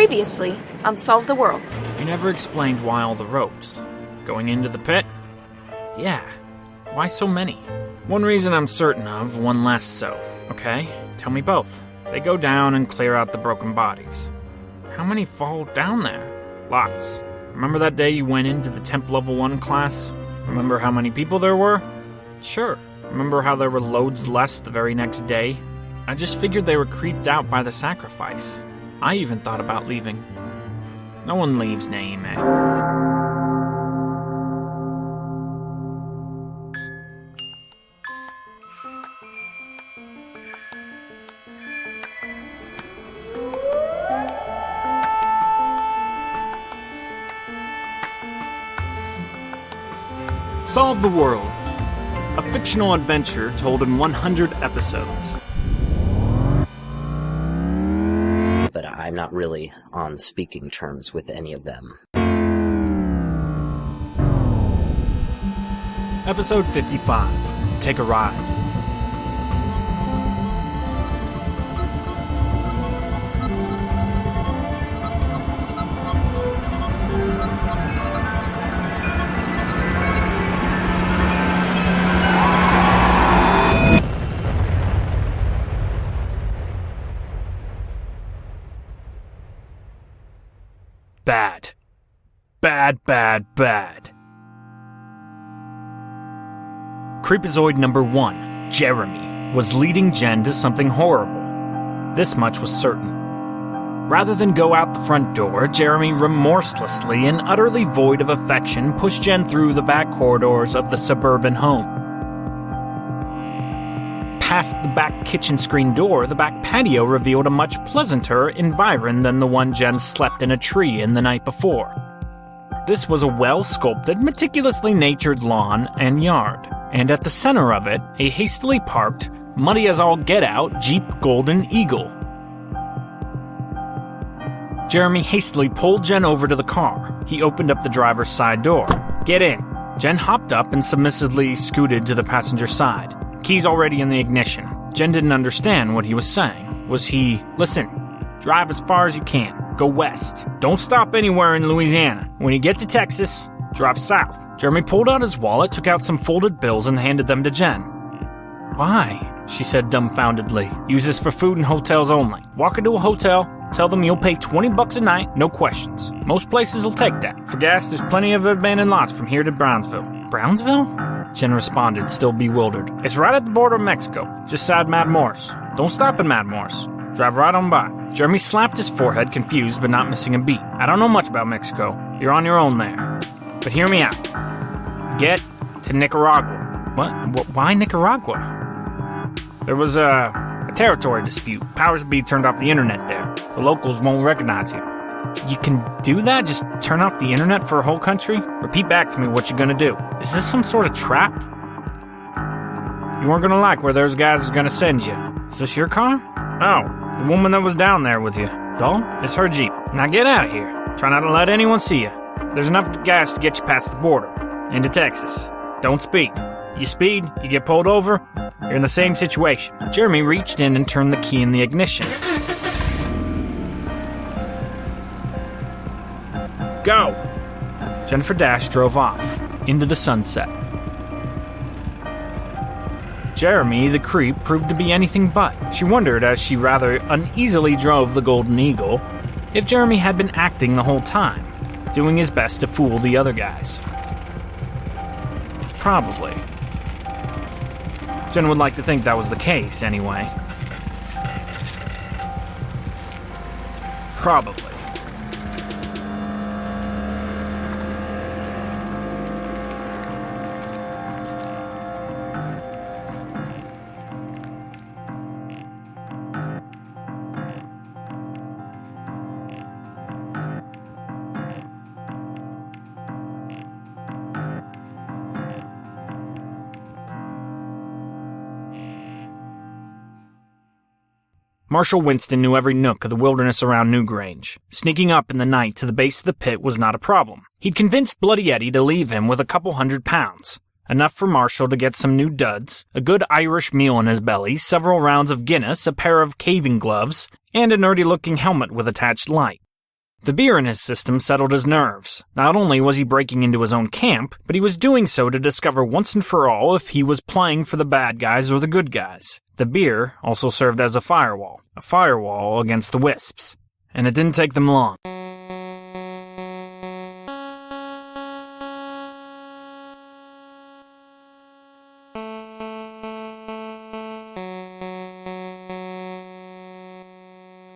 Previously on Solve the World. You never explained why all the ropes. Going into the pit? Yeah. Why so many? One reason I'm certain of, one less so. Okay, tell me both. They go down and clear out the broken bodies. How many fall down there? Lots. Remember that day you went into the Temp Level 1 class? Remember how many people there were? Sure. Remember how there were loads less the very next day? I just figured they were creeped out by the sacrifice. I even thought about leaving. No one leaves, Naime. Solve the World. A fictional adventure told in 100 episodes. But I'm not really on speaking terms with any of them. Episode 55. Take a Ride. Bad. Bad, bad, bad. Creepazoid number 1, Jeremy, was leading Jen to something horrible. This much was certain. Rather than go out the front door, Jeremy remorselessly and utterly void of affection pushed Jen through the back corridors of the suburban home. Past the back kitchen screen door, the back patio revealed a much pleasanter environ than the one Jen slept in a tree in the night before. This was a well-sculpted, meticulously natured lawn and yard, and at the center of it, a hastily parked, muddy-as-all-get-out Jeep Golden Eagle. Jeremy hastily pulled Jen over to the car. He opened up the driver's side door. "Get in." Jen hopped up and submissively scooted to the passenger side. Keys already in the ignition. Jen didn't understand what he was saying. Was he, "Listen, drive as far as you can. Go west. Don't stop anywhere in Louisiana. When you get to Texas, drive south." Jeremy pulled out his wallet, took out some folded bills, and handed them to Jen. "Why?" she said dumbfoundedly. "Use this for food and hotels only. Walk into a hotel, tell them you'll pay $20 a night, no questions. Most places will take that. For gas, there's plenty of abandoned lots from here to Brownsville." "Brownsville?" Jen responded, still bewildered. "It's right at the border of Mexico, just south Mad Morris. Don't stop in Mad Morris. Drive right on by." Jeremy slapped his forehead, confused but not missing a beat. "I don't know much about Mexico. You're on your own there. But hear me out. Get to Nicaragua." What? Why Nicaragua? "There was a territory dispute. Powers be turned off the internet there. The locals won't recognize you." "You can do that? Just turn off the internet for a whole country? Repeat back to me what you're gonna do. Is this some sort of trap? You weren't gonna like where those guys is gonna send you. Is this your car?" "Oh, the woman that was down there with you." "Doll? It's her Jeep. Now get out of here. Try not to let anyone see you. There's enough gas to get you past the border. Into Texas. Don't speed. You speed, you get pulled over, you're in the same situation." Jeremy reached in and turned the key in the ignition. "Go!" Jennifer Dash drove off, into the sunset. Jeremy, the creep, proved to be anything but. She wondered, as she rather uneasily drove the Golden Eagle, if Jeremy had been acting the whole time, doing his best to fool the other guys. Probably. Jen would like to think that was the case, anyway. Probably. Marshal Winston knew every nook of the wilderness around Newgrange. Sneaking up in the night to the base of the pit was not a problem. He'd convinced Bloody Eddie to leave him with a couple £100. Enough for Marshall to get some new duds, a good Irish meal in his belly, several rounds of Guinness, a pair of caving gloves, and a nerdy-looking helmet with attached light. The beer in his system settled his nerves. Not only was he breaking into his own camp, but he was doing so to discover once and for all if he was playing for the bad guys or the good guys. The beer also served as a firewall against the wisps. And it didn't take them long.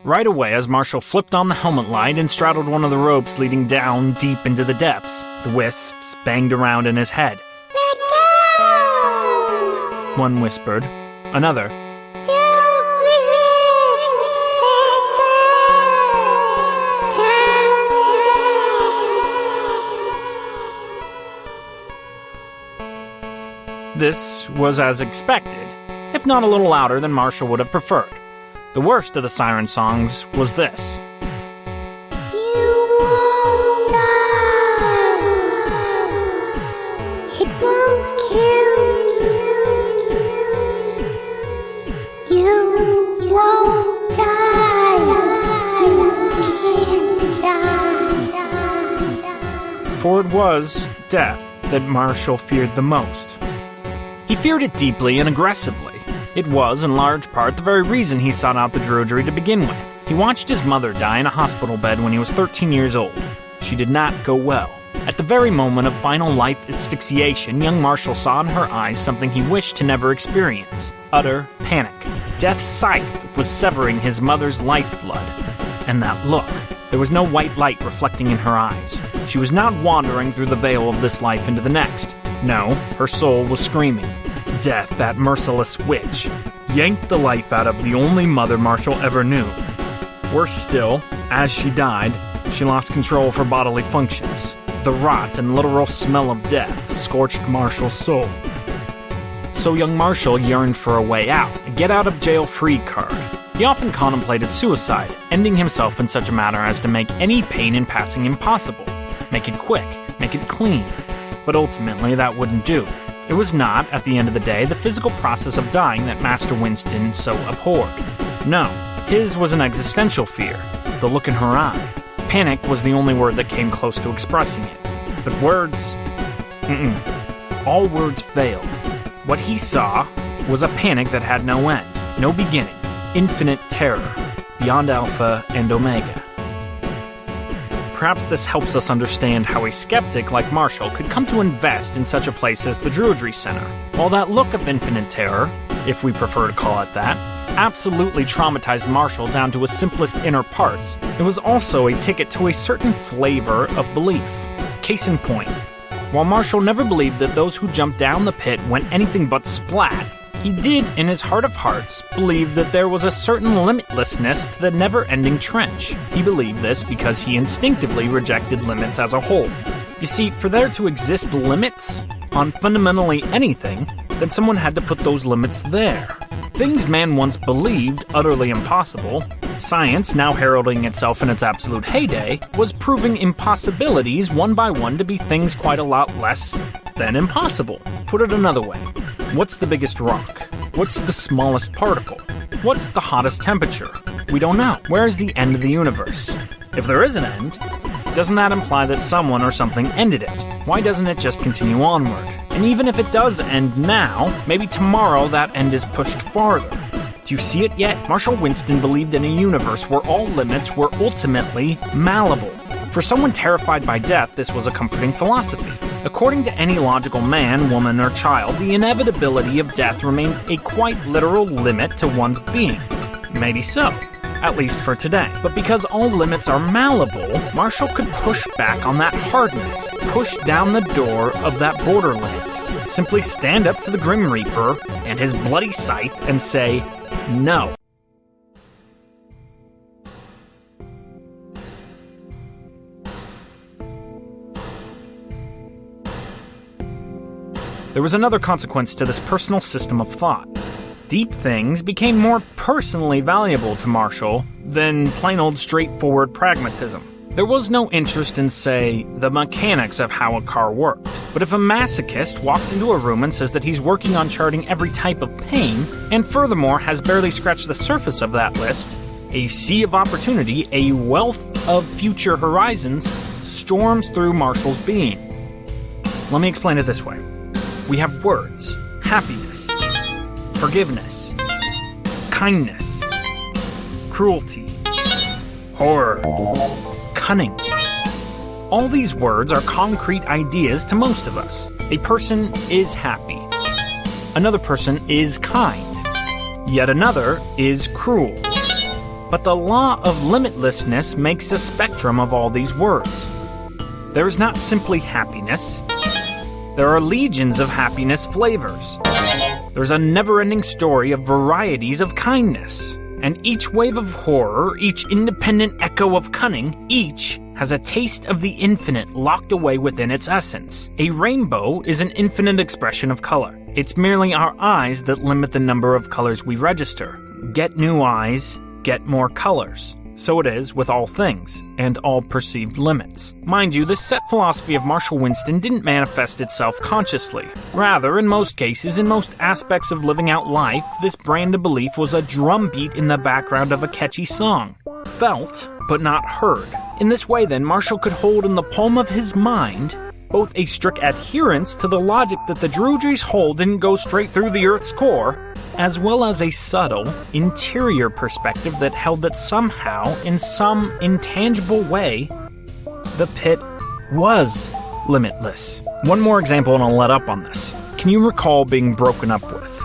Right away, as Marshall flipped on the helmet light and straddled one of the ropes leading down deep into the depths, the wisps banged around in his head. Let go! One whispered. Another. Don't resist! Let go! Don't resist! This was as expected, if not a little louder than Marshall would have preferred. The worst of the siren songs was this. You won't die. It won't kill you. You won't die. You can't die. For it was death that Marshall feared the most. He feared it deeply and aggressively. It was, in large part, the very reason he sought out the Druidry to begin with. He watched his mother die in a hospital bed when he was 13 years old. She did not go well. At the very moment of final life asphyxiation, young Marshall saw in her eyes something he wished to never experience. Utter panic. Death's scythe was severing his mother's lifeblood. And that look. There was no white light reflecting in her eyes. She was not wandering through the veil of this life into the next. No, her soul was screaming. Death, that merciless witch, yanked the life out of the only mother Marshall ever knew. Worse still, as she died, she lost control of her bodily functions. The rot and literal smell of death scorched Marshall's soul. So young Marshall yearned for a way out, a get-out-of-jail-free card. He often contemplated suicide, ending himself in such a manner as to make any pain in passing impossible. Make it quick, make it clean. But ultimately, that wouldn't do. It was not, at the end of the day, the physical process of dying that Master Winston so abhorred. No, his was an existential fear, the look in her eye. Panic was the only word that came close to expressing it. But words... All words failed. What he saw was a panic that had no end, no beginning, infinite terror, beyond Alpha and Omega. Perhaps this helps us understand how a skeptic like Marshall could come to invest in such a place as the Druidry Center. While that look of infinite terror, if we prefer to call it that, absolutely traumatized Marshall down to his simplest inner parts, it was also a ticket to a certain flavor of belief. Case in point, while Marshall never believed that those who jumped down the pit went anything but splat, he did, in his heart of hearts, believe that there was a certain limitlessness to the never-ending trench. He believed this because he instinctively rejected limits as a whole. You see, for there to exist limits on fundamentally anything, then someone had to put those limits there. Things man once believed utterly impossible, science, now heralding itself in its absolute heyday, was proving impossibilities one by one to be things quite a lot less than impossible. Put it another way. What's the biggest rock? What's the smallest particle? What's the hottest temperature? We don't know. Where's the end of the universe? If there is an end, doesn't that imply that someone or something ended it? Why doesn't it just continue onward? And even if it does end now, maybe tomorrow that end is pushed farther. Do you see it yet? Marshall Winston believed in a universe where all limits were ultimately malleable. For someone terrified by death, this was a comforting philosophy. According to any logical man, woman, or child, the inevitability of death remained a quite literal limit to one's being. Maybe so, at least for today. But because all limits are malleable, Marshall could push back on that hardness, push down the door of that borderland. Simply stand up to the Grim Reaper and his bloody scythe and say, no. There was another consequence to this personal system of thought. Deep things became more personally valuable to Marshall than plain old straightforward pragmatism. There was no interest in, say, the mechanics of how a car worked. But if a masochist walks into a room and says that he's working on charting every type of pain, and furthermore has barely scratched the surface of that list, A sea of opportunity, a wealth of future horizons, storms through Marshall's being. Let me explain it this way. We have words, happiness, forgiveness, kindness, cruelty, horror, cunning. All these words are concrete ideas to most of us. A person is happy. Another person is kind. Yet another is cruel. But the law of limitlessness makes a spectrum of all these words. There is not simply happiness. There are legions of happiness flavors. There's a never-ending story of varieties of kindness. And each wave of horror, each independent echo of cunning, each has a taste of the infinite locked away within its essence. A rainbow is an infinite expression of color. It's merely our eyes that limit the number of colors we register. Get new eyes, get more colors. So it is with all things, and all perceived limits. Mind you, this set philosophy of Marshall Winston didn't manifest itself consciously. Rather, in most cases, in most aspects of living out life, this brand of belief was a drumbeat in the background of a catchy song. Felt, but not heard. In this way, then, Marshall could hold in the palm of his mind both a strict adherence to the logic that the Druidry's hole didn't go straight through the Earth's core, as well as a subtle, interior perspective that held that somehow, in some intangible way, the pit was limitless. One more example and I'll let up on this. Can you recall being broken up with?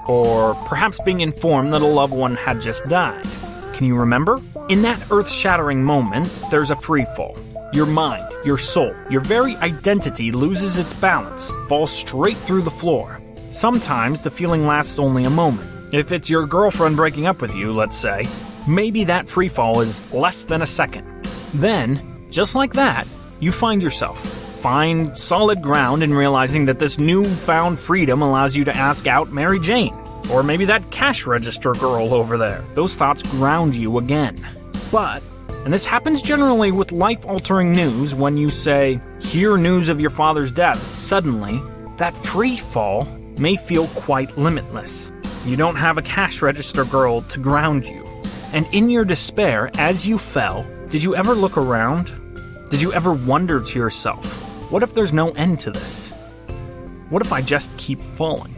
Or perhaps being informed that a loved one had just died? Can you remember? In that earth-shattering moment, there's a freefall. Your mind, your soul, your very identity loses its balance, falls straight through the floor. Sometimes the feeling lasts only a moment. If it's your girlfriend breaking up with you, let's say, maybe that freefall is less than a second. Then, just like that, you find yourself. Find solid ground in realizing that this newfound freedom allows you to ask out Mary Jane. Or maybe that cash register girl over there. Those thoughts ground you again. But, and this happens generally with life-altering news when you say, hear news of your father's death, suddenly, that free fall may feel quite limitless. You don't have a cash register girl to ground you. And in your despair, as you fell, did you ever look around? Did you ever wonder to yourself, what if there's no end to this? What if I just keep falling?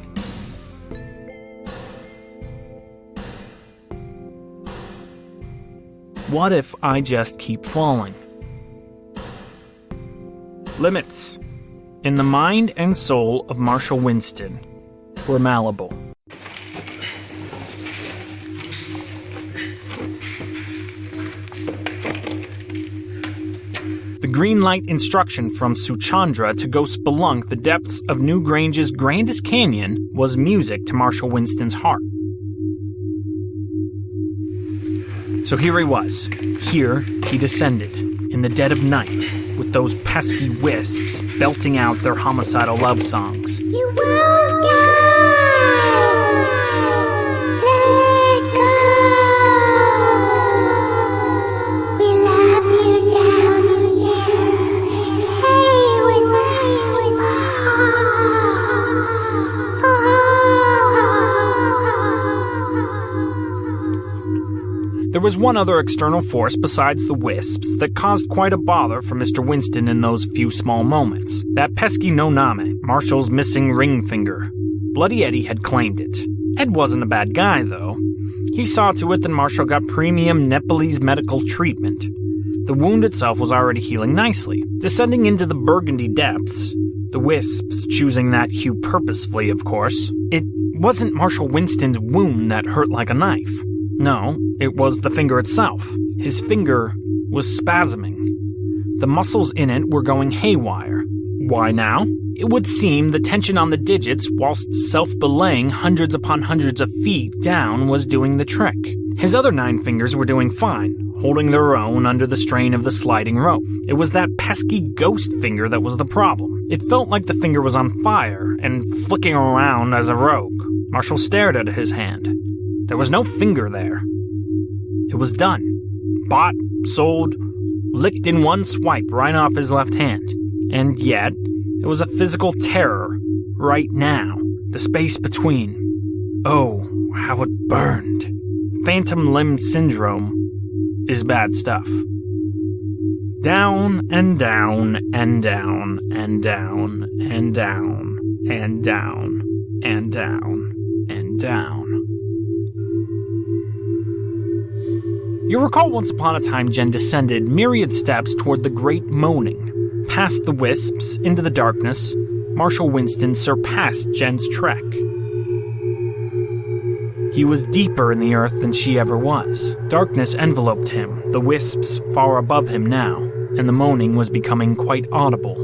What if I just keep falling? Limits, in the mind and soul of Marshall Winston, were malleable. The green light instruction from Suchandra to go spelunk the depths of New Grange's grandest canyon was music to Marshall Winston's heart. So here he was. Here he descended, in the dead of night, with those pesky wisps belting out their homicidal love songs. You won't die. Let go. We love you down here. Stay with us. There was one other external force besides the wisps that caused quite a bother for Mr. Winston in those few small moments. That pesky no-name, Marshall's missing ring finger. Bloody Eddie had claimed it. Ed wasn't a bad guy, though. He saw to it that Marshall got premium Nepalese medical treatment. The wound itself was already healing nicely. Descending into the burgundy depths, the wisps choosing that hue purposefully, of course, it wasn't Marshall Winston's wound that hurt like a knife. No, it was the finger itself. His finger was spasming. The muscles in it were going haywire. Why now? It would seem the tension on the digits, whilst self-belaying hundreds upon hundreds of feet down, was doing the trick. His other 9 fingers were doing fine, holding their own under the strain of the sliding rope. It was that pesky ghost finger that was the problem. It felt like the finger was on fire and flicking around as a rogue. Marshall stared at his hand. There was no finger there. It was done. Bought, sold, licked in one swipe right off his left hand. And yet, it was a physical terror right now. The space between. Oh, how it burned. phantom limb syndrome is bad stuff. Down and down and down and down and down and down and down and down. You recall once upon a time Jen descended myriad steps toward the great moaning. Past the wisps, into the darkness, Marshal Winston surpassed Jen's trek. He was deeper in the earth than she ever was. Darkness enveloped him, the wisps far above him now, and the moaning was becoming quite audible.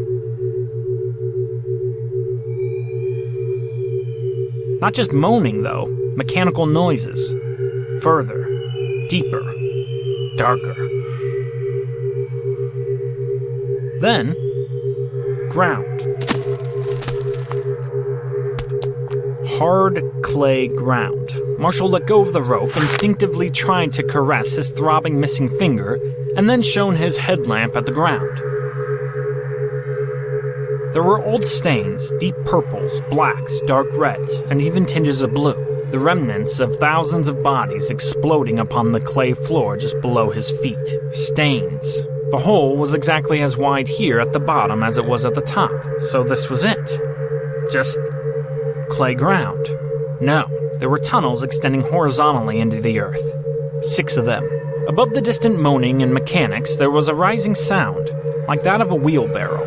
Not just moaning, though, mechanical noises. Further, deeper, darker. Then, ground. Hard clay ground. Marshall let go of the rope, instinctively trying to caress his throbbing missing finger, and then shone his headlamp at the ground. There were old stains, deep purples, blacks, dark reds, and even tinges of blue, the remnants of thousands of bodies exploding upon the clay floor just below his feet. Stains. The hole was exactly as wide here at the bottom as it was at the top, so this was it. Just clay ground. No, there were tunnels extending horizontally into the earth. 6 of them. Above the distant moaning and mechanics, there was a rising sound, like that of a wheelbarrow.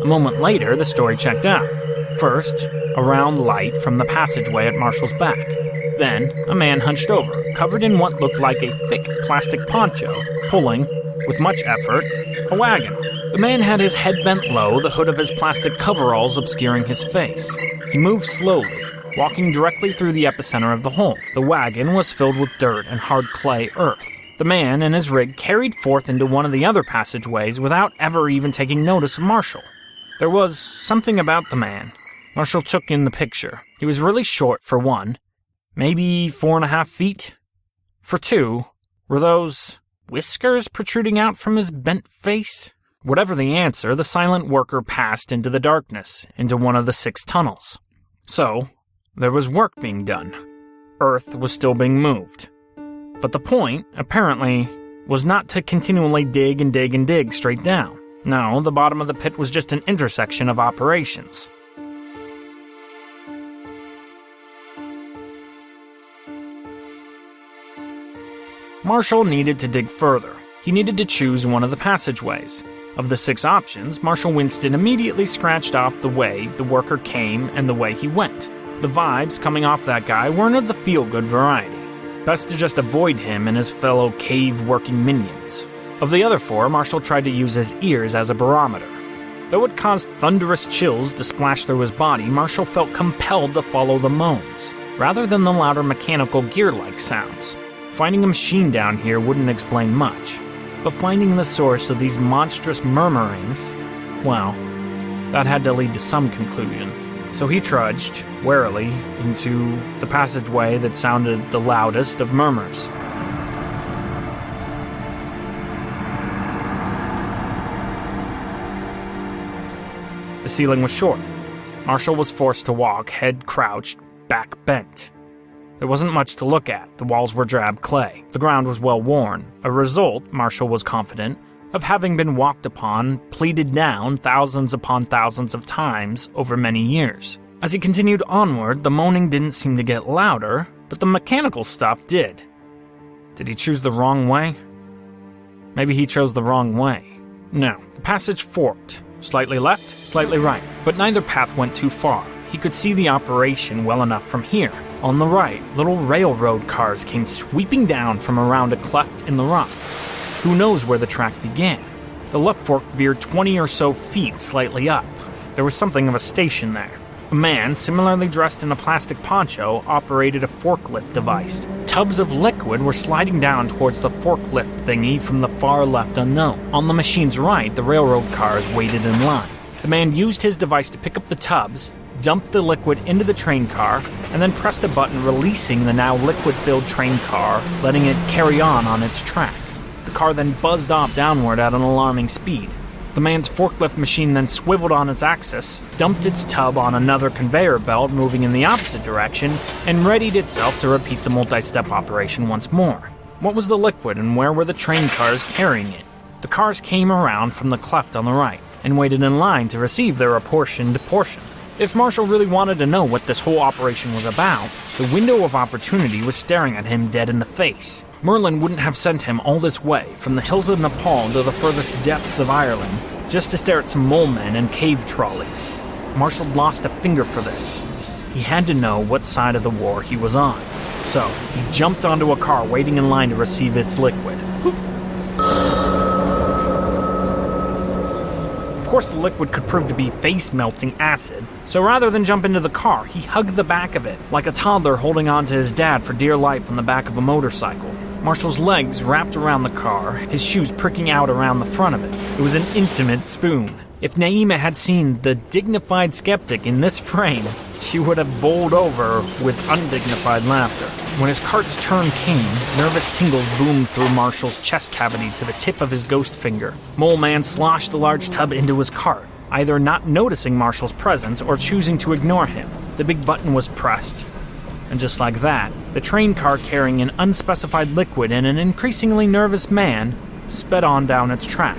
A moment later, the story checked out. First, a round light from the passageway at Marshall's back. Then, a man hunched over, covered in what looked like a thick plastic poncho, pulling, with much effort, a wagon. The man had his head bent low, the hood of his plastic coveralls obscuring his face. He moved slowly, walking directly through the epicenter of the hole. The wagon was filled with dirt and hard clay earth. The man and his rig carried forth into one of the other passageways without ever even taking notice of Marshall. There was something about the man. Marshall took in the picture. He was really short, for one. Maybe 4.5 feet. For 2, were those whiskers protruding out from his bent face? Whatever the answer, the silent worker passed into the darkness, into one of the 6 tunnels. So, there was work being done. Earth was still being moved. But the point, apparently, was not to continually dig and dig and dig straight down. No, the bottom of the pit was just an intersection of operations. Marshall needed to dig further. He needed to choose one of the passageways. Of the 6 options, Marshal Winston immediately scratched off the way the worker came and the way he went. The vibes coming off that guy weren't of the feel-good variety. Best to just avoid him and his fellow cave-working minions. Of the other 4, Marshall tried to use his ears as a barometer. Though it caused thunderous chills to splash through his body, Marshall felt compelled to follow the moans, rather than the louder mechanical gear-like sounds. Finding a machine down here wouldn't explain much, but finding the source of these monstrous murmurings, well, that had to lead to some conclusion. So he trudged, warily, into the passageway that sounded the loudest of murmurs. The ceiling was short. Marshall was forced to walk, head crouched, back bent. There wasn't much to look at. The walls were drab clay. The ground was well worn, a result, Marshall was confident, of having been walked upon, pleated down thousands upon thousands of times over many years. As he continued onward, the moaning didn't seem to get louder, but the mechanical stuff did. Did he choose the wrong way? Maybe he chose the wrong way. No, the passage forked. Slightly left, slightly right, but neither path went too far. He could see the operation well enough from here. On the right, little railroad cars came sweeping down from around a cleft in the rock. Who knows where the track began? The left fork veered 20 or so feet slightly up. There was something of a station there. A man, similarly dressed in a plastic poncho, operated a forklift device. Tubs of liquid were sliding down towards the forklift thingy from the far left unknown. On the machine's right, the railroad cars waited in line. The man used his device to pick up the tubs, dumped the liquid into the train car, and then pressed a button releasing the now liquid-filled train car, letting it carry on its track. The car then buzzed off downward at an alarming speed. The man's forklift machine then swiveled on its axis, dumped its tub on another conveyor belt moving in the opposite direction, and readied itself to repeat the multi-step operation once more. What was the liquid and where were the train cars carrying it? The cars came around from the cleft on the right and waited in line to receive their apportioned portion. If Marshall really wanted to know what this whole operation was about, the window of opportunity was staring at him dead in the face. Merlin wouldn't have sent him all this way, from the hills of Nepal to the furthest depths of Ireland, just to stare at some mole men and cave trolleys. Marshall lost a finger for this. He had to know what side of the war he was on. So, he jumped onto a car waiting in line to receive its liquid. Of course, the liquid could prove to be face-melting acid, so rather than jump into the car, he hugged the back of it, like a toddler holding on to his dad for dear life on the back of a motorcycle. Marshall's legs wrapped around the car, his shoes pricking out around the front of it. It was an intimate spoon. If Naima had seen the dignified skeptic in this frame, she would have bowled over with undignified laughter. When his cart's turn came, nervous tingles boomed through Marshall's chest cavity to the tip of his ghost finger. Mole Man sloshed the large tub into his cart, either not noticing Marshall's presence or choosing to ignore him. The big button was pressed. And just like that, the train car carrying an unspecified liquid and an increasingly nervous man sped on down its track.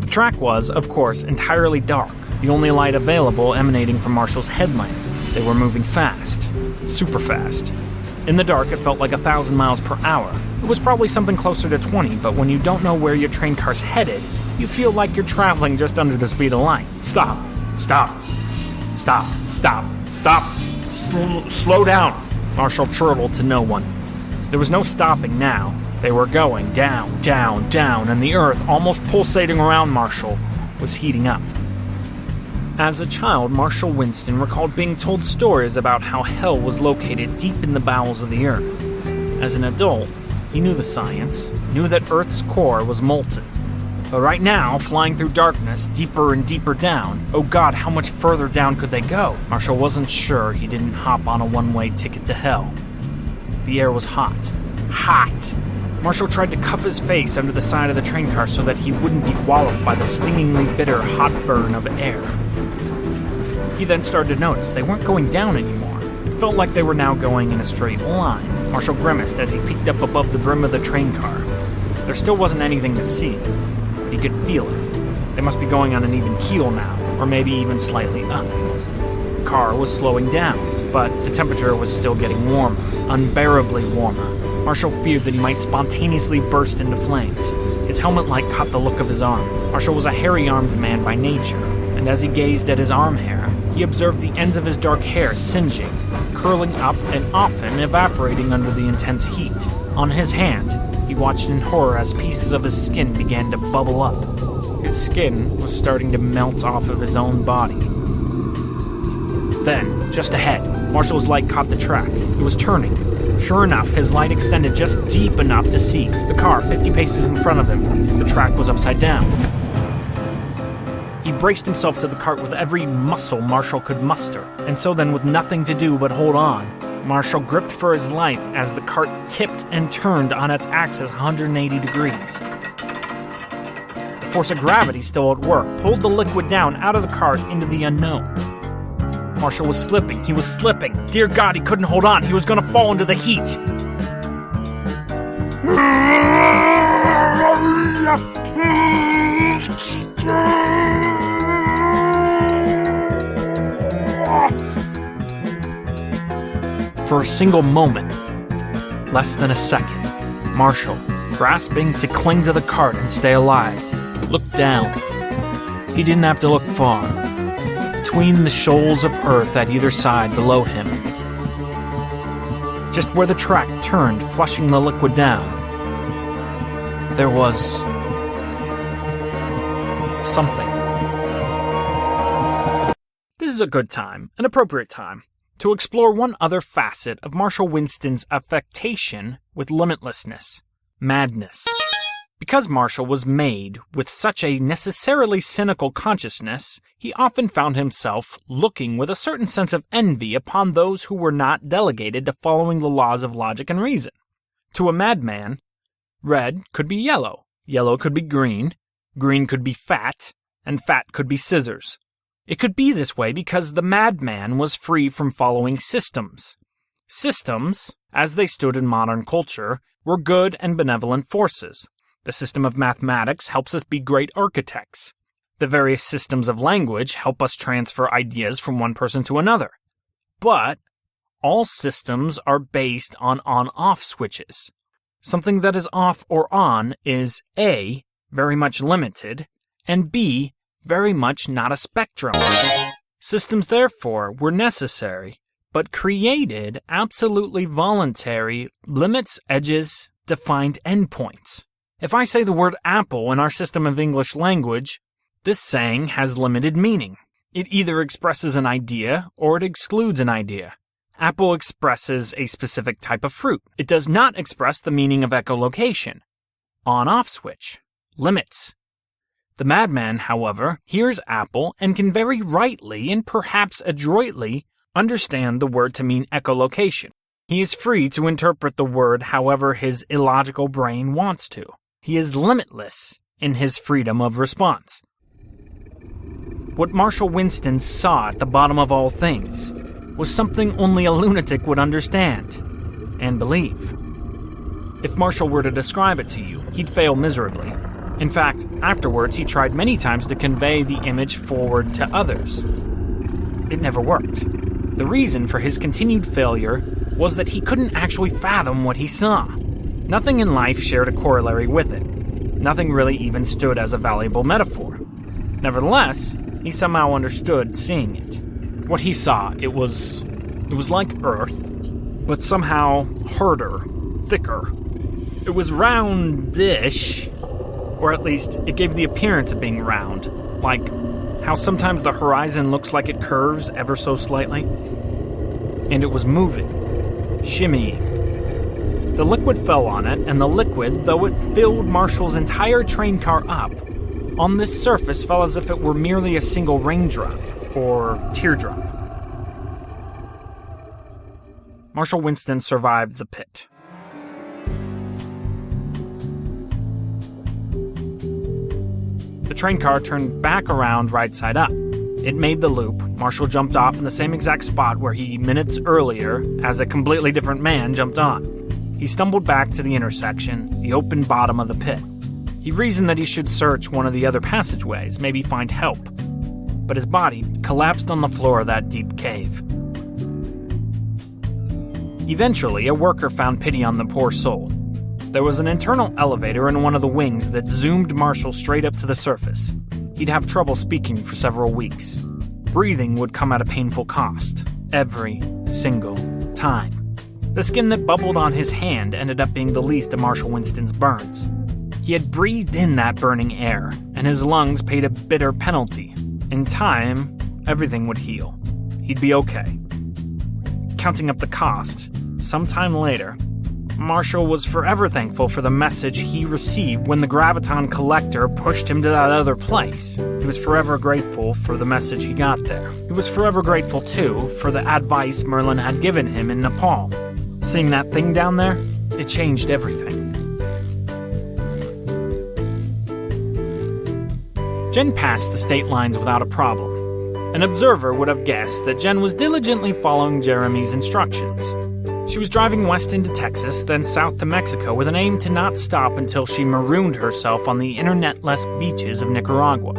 The track was, of course, entirely dark, the only light available emanating from Marshall's headlamp. They were moving fast. Super fast. In the dark, it felt like 1,000 miles per hour. It was probably something closer to 20, but when you don't know where your train car's headed, you feel like you're traveling just under the speed of light. Stop. Stop. Stop. Stop. Stop. Slow down. Marshall chortled to no one. There was no stopping now. They were going down, down, down, and the earth, almost pulsating around Marshall, was heating up. As a child, Marshall Winston recalled being told stories about how hell was located deep in the bowels of the earth. As an adult, he knew the science, knew that Earth's core was molten. But right now, flying through darkness, deeper and deeper down, oh God, how much further down could they go? Marshall wasn't sure he didn't hop on a one-way ticket to hell. The air was hot. Hot! Marshall tried to cuff his face under the side of the train car so that he wouldn't be walloped by the stingingly bitter hot burn of air. He then started to notice they weren't going down anymore. It felt like they were now going in a straight line. Marshall grimaced as he peeked up above the brim of the train car. There still wasn't anything to see, but he could feel it. They must be going on an even keel now, or maybe even slightly up. The car was slowing down, but the temperature was still getting warmer, unbearably warmer. Marshall feared that he might spontaneously burst into flames. His helmet light caught the look of his arm. Marshall was a hairy-armed man by nature, and as he gazed at his arm hair, he observed the ends of his dark hair singeing, curling up and often evaporating under the intense heat. On his hand, he watched in horror as pieces of his skin began to bubble up. His skin was starting to melt off of his own body. Then, just ahead, Marshall's light caught the track. It was turning. Sure enough, his light extended just deep enough to see the car 50 paces in front of him. The track was upside down. He braced himself to the cart with every muscle Marshall could muster, and so then with nothing to do but hold on, Marshall gripped for his life as the cart tipped and turned on its axis 180 degrees. The force of gravity still at work pulled the liquid down out of the cart into the unknown. Marshall was slipping. He was slipping. Dear God, he couldn't hold on. He was going to fall into the heat. For a single moment, less than a second, Marshall grasping to cling to the cart and stay alive, looked down. He didn't have to look far. Between the shoals of earth at either side below him, just where the track turned, flushing the liquid down, there was something. This is a good time, an appropriate time, to explore one other facet of Marshall Winston's affectation with limitlessness, madness. Because Marshall was made with such a necessarily cynical consciousness, he often found himself looking with a certain sense of envy upon those who were not delegated to following the laws of logic and reason. To a madman, red could be yellow, yellow could be green, green could be fat, and fat could be scissors. It could be this way because the madman was free from following systems. Systems, as they stood in modern culture, were good and benevolent forces. The system of mathematics helps us be great architects. The various systems of language help us transfer ideas from one person to another. But all systems are based on on-off switches. Something that is off or on is A, very much limited, and B, very much not a spectrum. Systems, therefore, were necessary, but created absolutely voluntary limits, edges, defined endpoints. If I say the word apple in our system of English language, this saying has limited meaning. It either expresses an idea or it excludes an idea. Apple expresses a specific type of fruit. It does not express the meaning of echolocation. On-off switch. Limits. The madman, however, hears apple and can very rightly and perhaps adroitly understand the word to mean echolocation. He is free to interpret the word however his illogical brain wants to. He is limitless in his freedom of response. What Marshall Winston saw at the bottom of all things was something only a lunatic would understand and believe. If Marshall were to describe it to you, he'd fail miserably. In fact, afterwards he tried many times to convey the image forward to others. It never worked. The reason for his continued failure was that he couldn't actually fathom what he saw. Nothing in life shared a corollary with it. Nothing really even stood as a valuable metaphor. Nevertheless, he somehow understood seeing it. What he saw, it was like Earth, but somehow harder, thicker. It was roundish, or at least it gave the appearance of being round, like how sometimes the horizon looks like it curves ever so slightly. And it was moving, shimmying. The liquid fell on it, and the liquid, though it filled Marshall's entire train car up, on this surface fell as if it were merely a single raindrop, or teardrop. Marshall Winston survived the pit. The train car turned back around right side up. It made the loop. Marshall jumped off in the same exact spot where he, minutes earlier, as a completely different man, jumped on. He stumbled back to the intersection, the open bottom of the pit. He reasoned that he should search one of the other passageways, maybe find help. But his body collapsed on the floor of that deep cave. Eventually, a worker found pity on the poor soul. There was an internal elevator in one of the wings that zoomed Marshall straight up to the surface. He'd have trouble speaking for several weeks. Breathing would come at a painful cost, every single time. The skin that bubbled on his hand ended up being the least of Marshall Winston's burns. He had breathed in that burning air, and his lungs paid a bitter penalty. In time, everything would heal. He'd be okay. Counting up the cost, sometime later, Marshall was forever thankful for the message he received when the graviton collector pushed him to that other place. He was forever grateful for the message he got there. He was forever grateful, too, for the advice Merlin had given him in Nepal. Seeing that thing down there, it changed everything. Jen passed the state lines without a problem. An observer would have guessed that Jen was diligently following Jeremy's instructions. She was driving west into Texas, then south to Mexico with an aim to not stop until she marooned herself on the internet-less beaches of Nicaragua,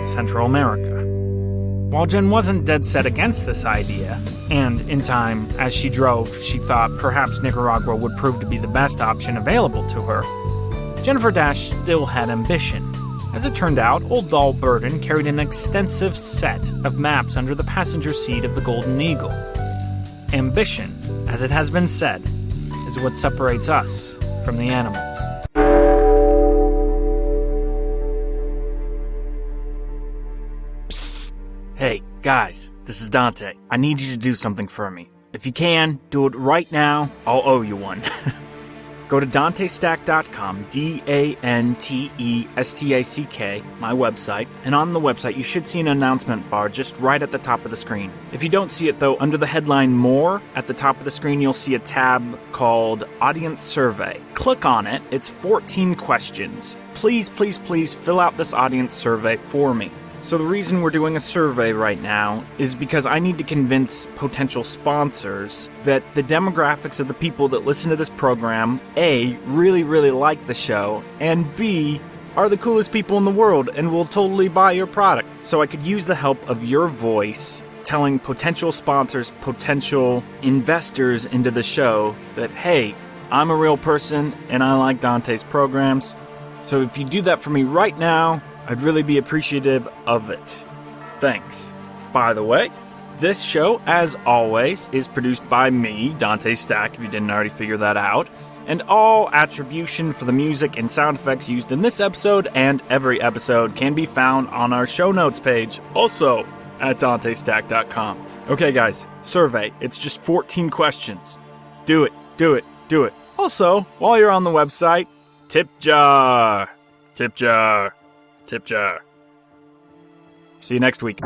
Central America. While Jen wasn't dead set against this idea, and in time, as she drove, she thought perhaps Nicaragua would prove to be the best option available to her, Jennifer Dash still had ambition. As it turned out, old doll Burden carried an extensive set of maps under the passenger seat of the Golden Eagle. Ambition, as it has been said, is what separates us from the animals. Psst. Hey, guys, this is Dante. I need you to do something for me. If you can, do it right now. I'll owe you one. Go to dantestack.com, DANTESTACK, my website, and on the website you should see an announcement bar just right at the top of the screen. If you don't see it though, under the headline More, at the top of the screen you'll see a tab called Audience Survey. Click on it, it's 14 questions. Please, please, please fill out this audience survey for me. So the reason we're doing a survey right now is because I need to convince potential sponsors that the demographics of the people that listen to this program, A, really, really like the show, and B, are the coolest people in the world and will totally buy your product. So I could use the help of your voice telling potential sponsors, potential investors into the show that, hey, I'm a real person and I like Dante's programs. So if you do that for me right now, I'd really be appreciative of it. Thanks. By the way, this show, as always, is produced by me, Dante Stack, if you didn't already figure that out, and all attribution for the music and sound effects used in this episode and every episode can be found on our show notes page, also at dantestack.com. Okay, guys, survey. It's just 14 questions. Do it, do it, do it. Also, while you're on the website, tip jar. Tip jar. Tip jar. See you next week.